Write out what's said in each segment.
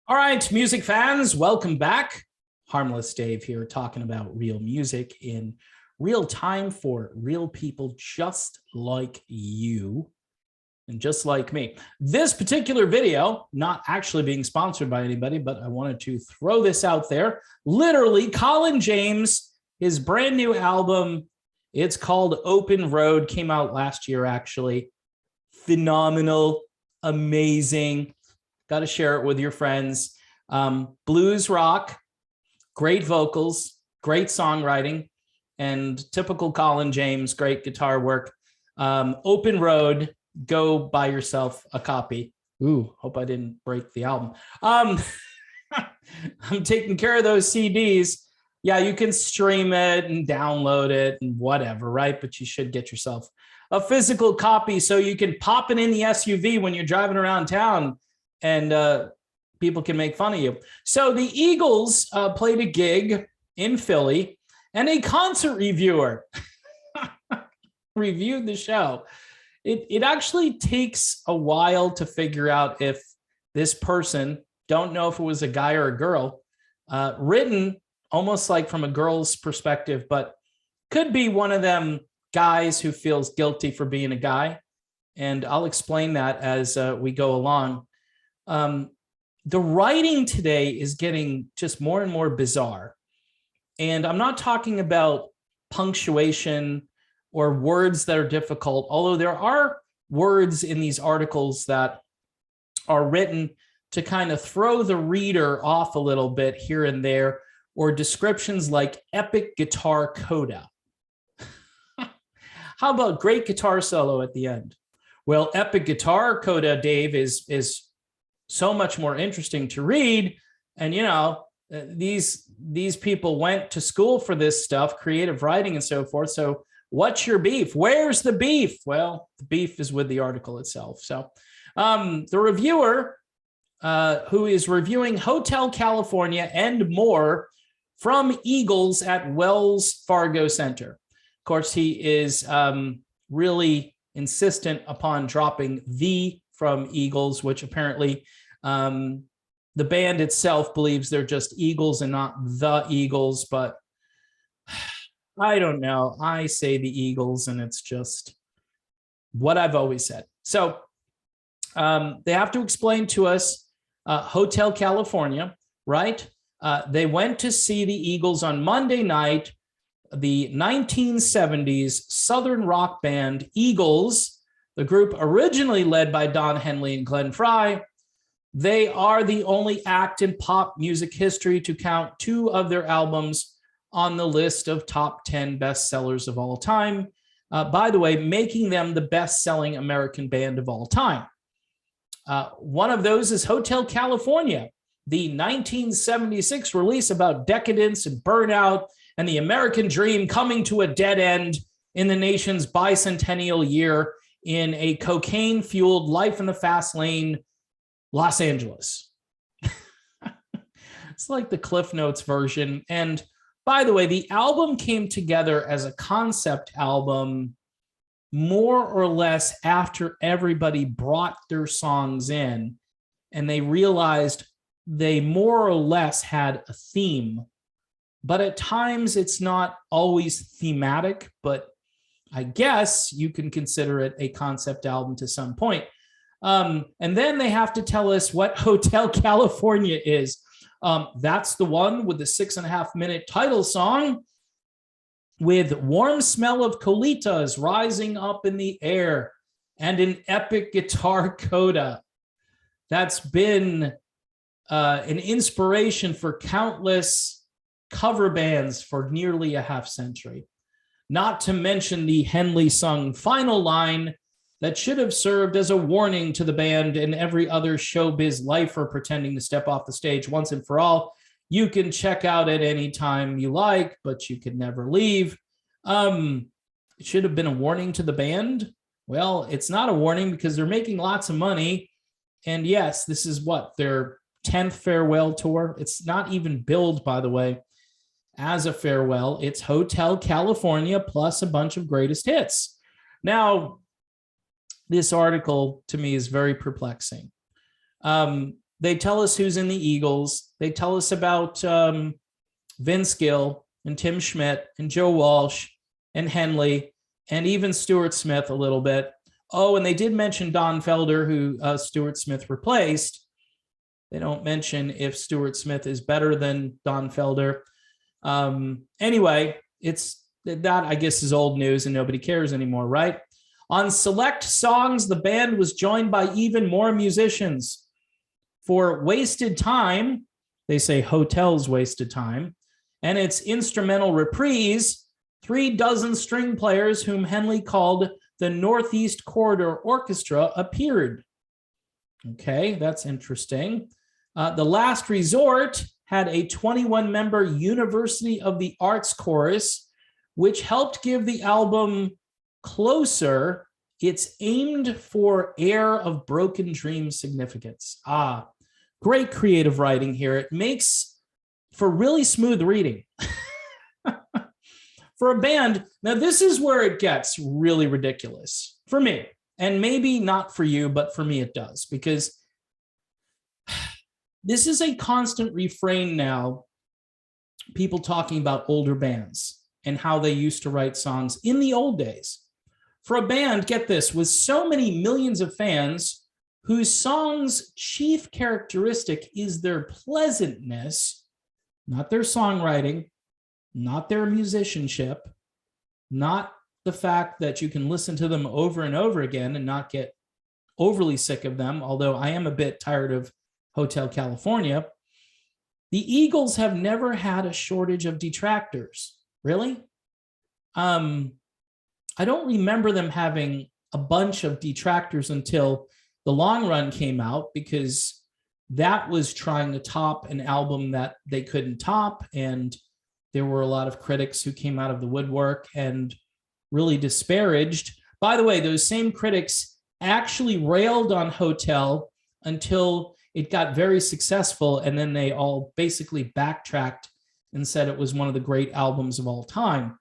All right, music fans, welcome back. Harmless Dave here talking about real music in real time for real people just like you and just like me. This particular video, not actually being sponsored by anybody, but I wanted to throw this out there. Literally, Colin James, his brand new album, it's called Open Road, came out last year actually. Phenomenal, amazing. Got to share it with your friends. Blues rock, great vocals, great songwriting, and typical Colin James, great guitar work. Open Road, go buy yourself a copy. Ooh, hope I didn't break the album. I'm taking care of those CDs. Yeah, you can stream it and download it and whatever, right? But you should get yourself a physical copy so you can pop it in the SUV when you're driving around town and people can make fun of you. So the Eagles played a gig in Philly, and a concert reviewer reviewed the show. It actually takes a while to figure out if this person, don't know if it was a guy or a girl, written almost like from a girl's perspective, but could be one of them guys who feels guilty for being a guy. And I'll explain that as we go along. The writing today is getting just more and more bizarre. And I'm not talking about punctuation or words that are difficult, although there are words in these articles that are written to kind of throw the reader off a little bit here and there, or descriptions like epic guitar coda. How about great guitar solo at the end? Well, epic guitar coda, Dave, is so much more interesting to read. And, you know, these people went to school for this stuff, creative writing and so forth. So what's your beef? Where's the beef? Well, the beef is with the article itself. So the reviewer who is reviewing Hotel California and more from Eagles at Wells Fargo Center. Of course, he is really insistent upon dropping the from Eagles, which apparently the band itself believes they're just Eagles and not the Eagles, but I don't know. I say the Eagles, and it's just what I've always said. So they have to explain to us Hotel California, right? They went to see the Eagles on Monday night. The 1970s Southern rock band Eagles, the group originally led by Don Henley and Glenn Frey. They are the only act in pop music history to count two of their albums on the list of top 10 bestsellers of all time. By the way, making them the best-selling American band of all time. One of those is Hotel California, the 1976 release about decadence and burnout and the American dream coming to a dead end in the nation's bicentennial year in a cocaine-fueled life in the fast lane, Los Angeles. It's like the Cliff Notes version. And by the way, the album came together as a concept album more or less after everybody brought their songs in and they realized they more or less had a theme. But at times it's not always thematic, but I guess you can consider it a concept album to some point. And then they have to tell us what Hotel California is. That's the one with the 6.5-minute title song with warm smell of colitas rising up in the air and an epic guitar coda that's been an inspiration for countless cover bands for nearly a half century. Not to mention the Henley sung final line that should have served as a warning to the band and every other showbiz lifer pretending to step off the stage once and for all. You can check out at any time you like, but you can never leave. It should have been a warning to the band. Well, it's not a warning because they're making lots of money. And yes, this is what, their 10th farewell tour. It's not even billed, by the way, as a farewell. It's Hotel California plus a bunch of greatest hits. Now, this article to me is very perplexing. They tell us who's in the Eagles. They tell us about Vince Gill and Tim Schmidt and Joe Walsh and Henley and even Stuart Smith a little bit. Oh, and they did mention Don Felder, who Stuart Smith replaced. They don't mention if Stuart Smith is better than Don Felder. Anyway, that I guess is old news and nobody cares anymore, right? On select songs, the band was joined by even more musicians. For Wasted Time, they say Hotel's Wasted Time, and its instrumental reprise, 36 string players whom Henley called the Northeast Corridor Orchestra appeared. Okay, that's interesting. The Last Resort had a 21-member University of the Arts chorus, which helped give the album Closer its aimed for air of broken dream significance. Great creative writing here. It makes for really smooth reading. For a band, now this is where it gets really ridiculous for me, and maybe not for you, but for me it does, because this is a constant refrain now, people talking about older bands and how they used to write songs in the old days. For a band, get this, with so many millions of fans whose song's chief characteristic is their pleasantness, not their songwriting, not their musicianship, not the fact that you can listen to them over and over again and not get overly sick of them, although I am a bit tired of Hotel California. The Eagles have never had a shortage of detractors. Really? I don't remember them having a bunch of detractors until The Long Run came out, because that was trying to top an album that they couldn't top, and there were a lot of critics who came out of the woodwork and really disparaged. By the way, those same critics actually railed on Hotel until it got very successful, and then they all basically backtracked and said it was one of the great albums of all time.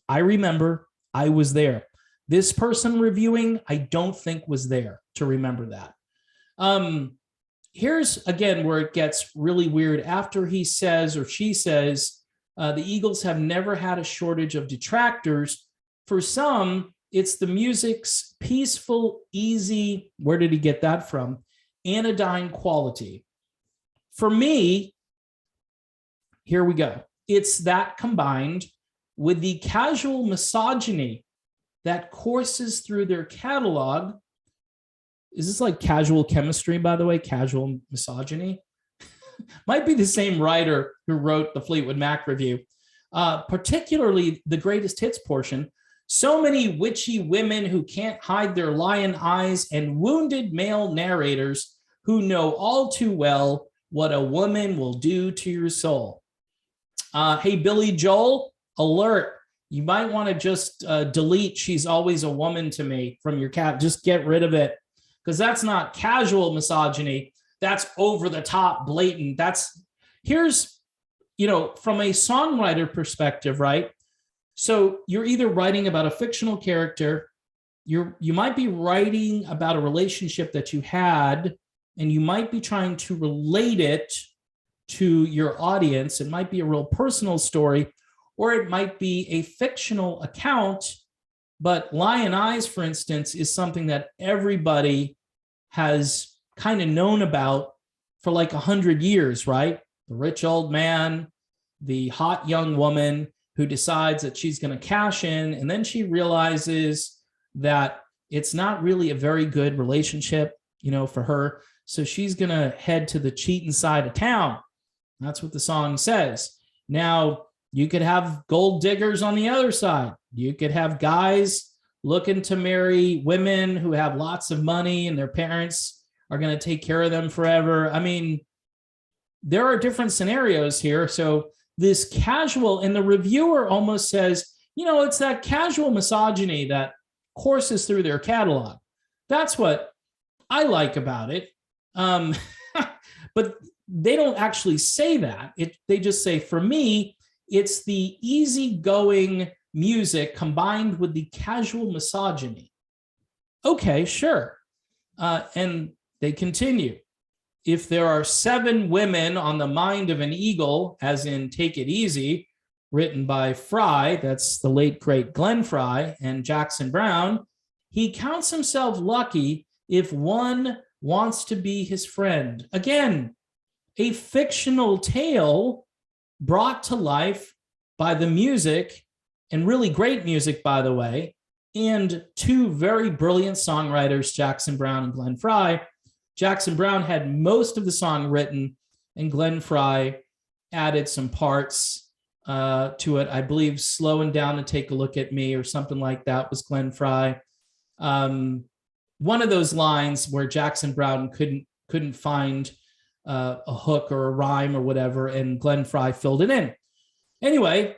I remember, I was there. This person reviewing, I don't think was there to remember that. Here's, again, where it gets really weird. After he says, or she says, the Eagles have never had a shortage of detractors. For some, it's the music's peaceful, easy, where did he get that from? Anodyne quality. For me, here we go. It's that combined with the casual misogyny that courses through their catalog. Is this like casual chemistry, by the way? Casual misogyny? Might be the same writer who wrote the Fleetwood Mac review. Particularly the greatest hits portion. So many witchy women who can't hide their lion eyes, and wounded male narrators who know all too well what a woman will do to your soul. Hey, Billy Joel, alert. You might want to just delete "She's Always a Woman to Me" from your cat. Just get rid of it, because that's not casual misogyny. That's over the top, blatant. Here's, from a songwriter perspective, right? So you're either writing about a fictional character, you might be writing about a relationship that you had, and you might be trying to relate it to your audience. It might be a real personal story, or it might be a fictional account. But Lion Eyes, for instance, is something that everybody has kind of known about for like 100 years, right? The rich old man, the hot young woman who decides that she's going to cash in, and then she realizes that it's not really a very good relationship, for her. So she's going to head to the cheating side of town. That's what the song says. Now, you could have gold diggers on the other side. You could have guys looking to marry women who have lots of money and their parents are going to take care of them forever. I mean, there are different scenarios here. So this casual, and the reviewer almost says, it's that casual misogyny that courses through their catalog. That's what I like about it. But they don't actually say that. They just say, for me, it's the easygoing music combined with the casual misogyny. Okay, sure. And they continue. if there are 7 women on the mind of an eagle, as in Take It Easy, written by Fry, that's the late great Glenn Fry, and Jackson Browne, he counts himself lucky if one wants to be his friend. Again, a fictional tale brought to life by the music, and really great music, by the way, and 2 very brilliant songwriters, Jackson Browne and Glenn Fry. Jackson Browne had most of the song written, and Glenn Fry added some parts to it. I believe Slowing Down to Take a Look at Me or something like that was Glenn Fry. One of those lines where Jackson Browne couldn't find a hook or a rhyme or whatever, and Glenn Fry filled it in. Anyway,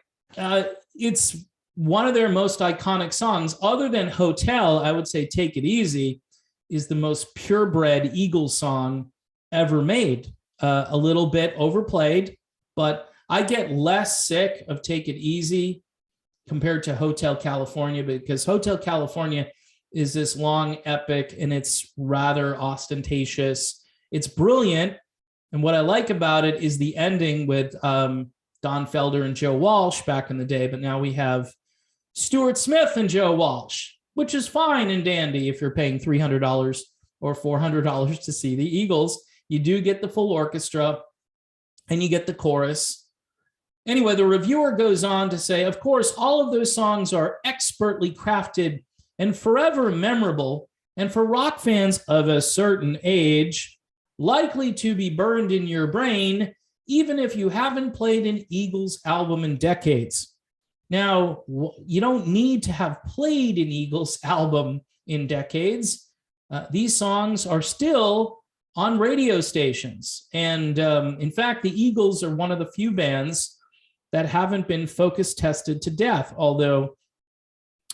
it's one of their most iconic songs. Other than Hotel, I would say Take It Easy is the most purebred Eagles song ever made. A little bit overplayed, but I get less sick of Take It Easy compared to Hotel California, because Hotel California is this long epic and it's rather ostentatious. It's brilliant. And what I like about it is the ending with Don Felder and Joe Walsh back in the day, but now we have Stuart Smith and Joe Walsh, which is fine and dandy if you're paying $300 or $400 to see the Eagles. You do get the full orchestra and you get the chorus. Anyway, the reviewer goes on to say, of course, all of those songs are expertly crafted and forever memorable, and for rock fans of a certain age, likely to be burned in your brain, even if you haven't played an Eagles album in decades. Now, you don't need to have played an Eagles album in decades. These songs are still on radio stations. And in fact, the Eagles are one of the few bands that haven't been focus tested to death. Although,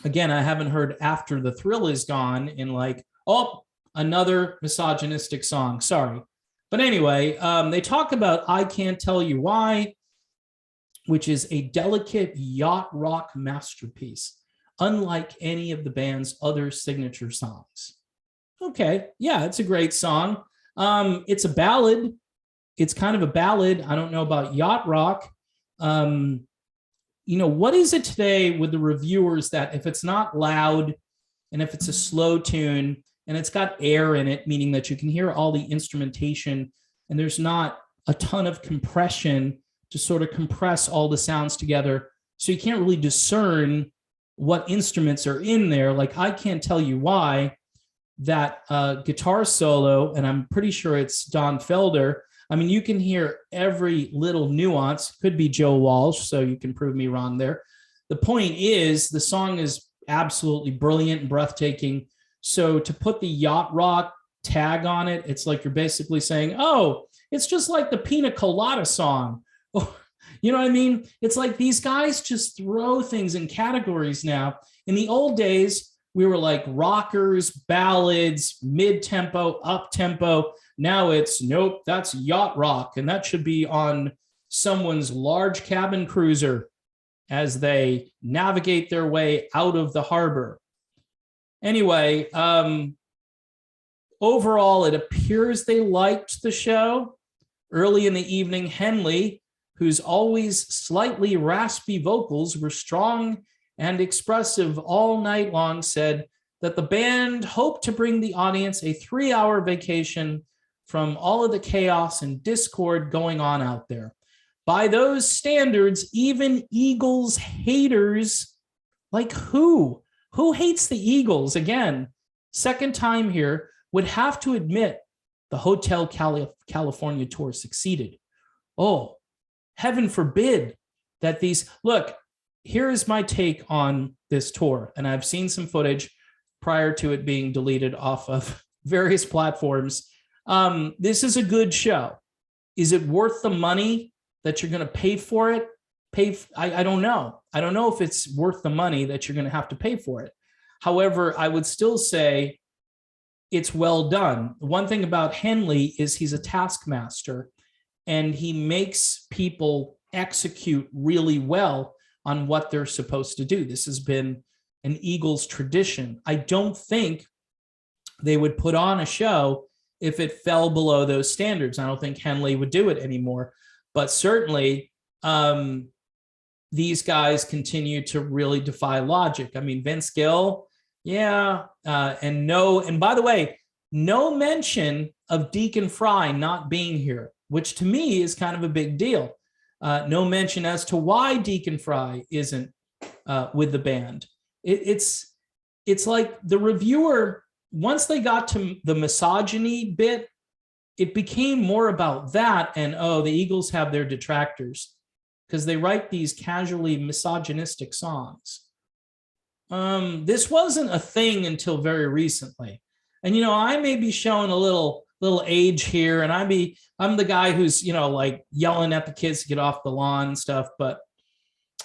again, I haven't heard After the Thrill Is Gone in like, oh, another misogynistic song. Sorry. But anyway, they talk about I Can't Tell You Why, which is a delicate yacht rock masterpiece, unlike any of the band's other signature songs. Okay, yeah, it's a great song. It's a ballad. It's kind of a ballad. I don't know about yacht rock. What is it today with the reviewers that if it's not loud and if it's a slow tune and it's got air in it, meaning that you can hear all the instrumentation and there's not a ton of compression to sort of compress all the sounds together, so you can't really discern what instruments are in there. Like, I Can't Tell You Why, that guitar solo, and I'm pretty sure it's Don Felder. I mean, you can hear every little nuance. Could be Joe Walsh, so you can prove me wrong there. The point is, the song is absolutely brilliant and breathtaking. So to put the yacht rock tag on it, it's like you're basically saying, oh, it's just like the Pina Colada song. You know what I mean? It's like these guys just throw things in categories now. In the old days, we were like rockers, ballads, mid-tempo, up-tempo. Now it's, nope, that's yacht rock. And that should be on someone's large cabin cruiser as they navigate their way out of the harbor. Anyway, overall, it appears they liked the show. Early in the evening, Henley, whose always slightly raspy vocals were strong and expressive all night long, said that the band hoped to bring the audience a 3-hour vacation from all of the chaos and discord going on out there. By those standards, even Eagles haters, like who hates the Eagles, again, second time here, would have to admit the Hotel California tour succeeded. Oh, heaven forbid that these, look, here is my take on this tour. And I've seen some footage prior to it being deleted off of various platforms. This is a good show. Is it worth the money that you're going to pay for it? I don't know. I don't know if it's worth the money that you're going to have to pay for it. However, I would still say it's well done. One thing about Henley is he's a taskmaster and he makes people execute really well on what they're supposed to do. This has been an Eagles tradition. I don't think they would put on a show if it fell below those standards. I don't think Henley would do it anymore, but certainly these guys continue to really defy logic. I mean, Vince Gill, yeah, and by the way, no mention of Deacon Fry not being here, which to me is kind of a big deal. No mention as to why Deacon Fry isn't with the band. It's like the reviewer, once they got to the misogyny bit, it became more about that and, oh, the Eagles have their detractors because they write these casually misogynistic songs. This wasn't a thing until very recently. And, I may be showing a little age here, and I'm the guy who's, like yelling at the kids to get off the lawn and stuff. But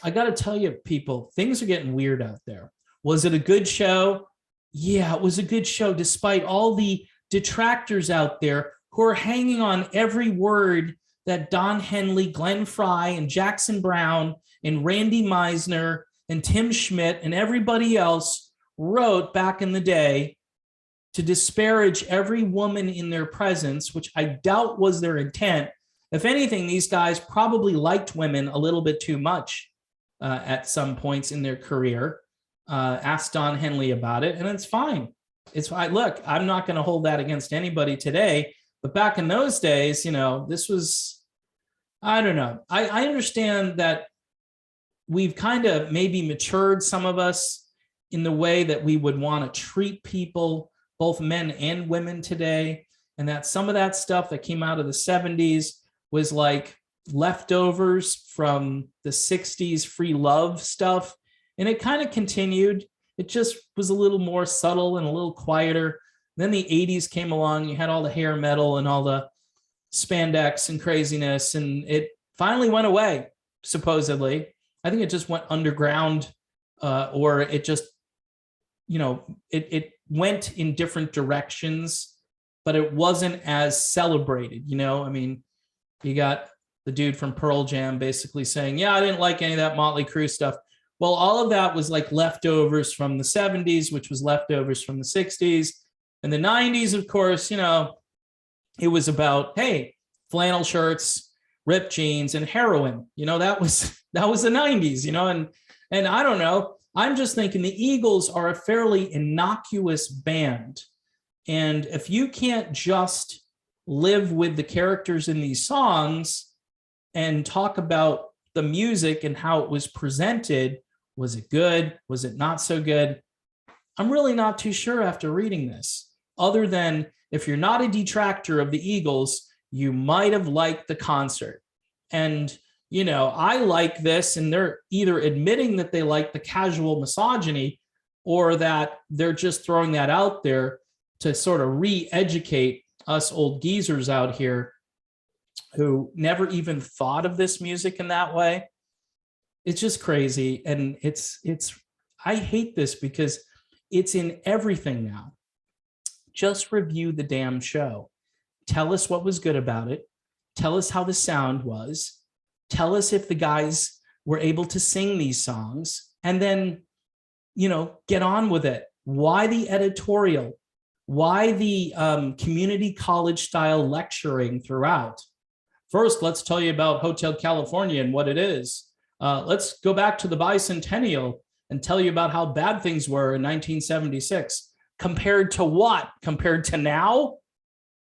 I got to tell you, people, things are getting weird out there. Was it a good show? Yeah, it was a good show, despite all the detractors out there who are hanging on every word that Don Henley, Glenn Fry, and Jackson Brown, and Randy Meisner, and Tim Schmidt, and everybody else wrote back in the day to disparage every woman in their presence, which I doubt was their intent. If anything, these guys probably liked women a little bit too much at some points in their career. Ask Don Henley about it, and it's fine. It's fine. Look, I'm not going to hold that against anybody today, but back in those days, this was, I don't know. I understand that we've kind of maybe matured, some of us, in the way that we would want to treat people, both men and women today, and that some of that stuff that came out of the 70s was like leftovers from the 60s free love stuff. And it kind of continued. It just was a little more subtle and a little quieter. Then the 80s came along. You had all the hair metal and all the spandex and craziness, and it finally went away, supposedly. I think it just went underground, or it just, it went in different directions, but it wasn't as celebrated. I mean, you got the dude from Pearl Jam basically saying, yeah, I didn't like any of that Motley Crue stuff. Well, all of that was like leftovers from the 70s, which was leftovers from the 60s. And the 90s, of course, it was about, hey, flannel shirts, ripped jeans, and heroin. That was the 90s, and I don't know. I'm just thinking the Eagles are a fairly innocuous band. And if you can't just live with the characters in these songs and talk about the music and how it was presented, was it good? Was it not so good? I'm really not too sure after reading this, other than if you're not a detractor of the Eagles, you might have liked the concert. And I like this, and they're either admitting that they like the casual misogyny or that they're just throwing that out there to sort of re-educate us old geezers out here who never even thought of this music in that way. It's just crazy. And I hate this because it's in everything now. Just review the damn show. Tell us what was good about it. Tell us how the sound was. Tell us if the guys were able to sing these songs, and then, get on with it. Why the editorial? Why the community college style lecturing throughout? First, let's tell you about Hotel California and what it is. Let's go back to the bicentennial and tell you about how bad things were in 1976. Compared to what? Compared to now?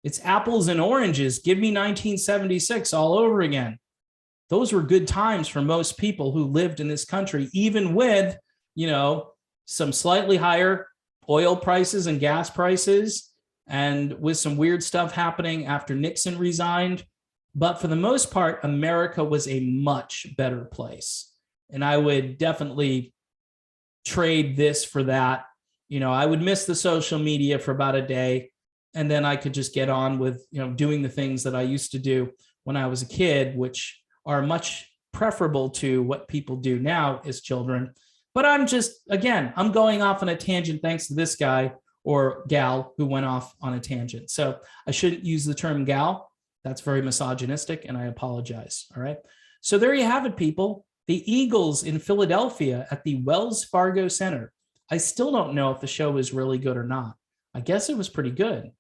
It's apples and oranges. Give me 1976 all over again. Those were good times for most people who lived in this country, even with, some slightly higher oil prices and gas prices, and with some weird stuff happening after Nixon resigned. But for the most part, America was a much better place. And I would definitely trade this for that. I would miss the social media for about a day, and then I could just get on with, doing the things that I used to do when I was a kid, which are much preferable to what people do now as children. But I'm going off on a tangent thanks to this guy or gal who went off on a tangent. So I shouldn't use the term gal. That's very misogynistic, and I apologize. All right. So there you have it, people. The Eagles in Philadelphia at the Wells Fargo Center. I still don't know if the show was really good or not. I guess it was pretty good.